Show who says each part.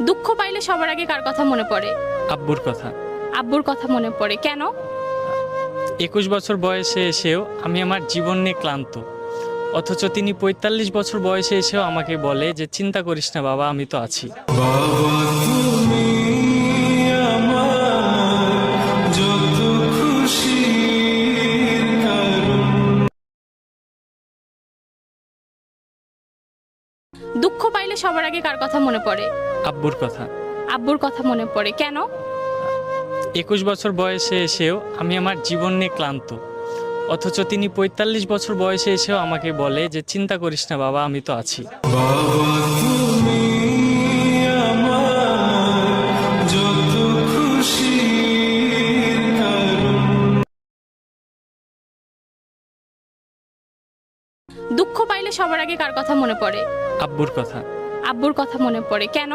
Speaker 1: দুঃখ পাইলে সবার আগে কার কথা মনে পড়ে?
Speaker 2: আব্বুর কথা।
Speaker 1: আব্বুর কথা মনে পড়ে কেন?
Speaker 2: 21 বছর বয়সে এসেও আমি আমার জীবন নিয়ে ক্লান্ত, অথচ তিনি 45 বছর বয়সে এসেও আমাকে বলে যে চিন্তা করিস না বাবা, আমি তো আছি।
Speaker 1: দুঃখ পাইলে সবার আগে কার কথা মনে পড়ে?
Speaker 2: আব্বুর কথা।
Speaker 1: আব্বুর কথা মনে পড়ে কেন?
Speaker 2: 21 বছর বয়সে এসেও আমি আমার জীবন নিয়ে ক্লান্ত, অথচ তিনি 45 বছর বয়সে এসেও আমাকে বলে যে চিন্তা করিস না বাবা, আমি তো আছি।
Speaker 1: দুঃখ পাইলে সবার আগে কার কথা মনে পড়ে?
Speaker 2: আব্বুর কথা।
Speaker 1: আব্বুর কথা মনে পড়ে কেন?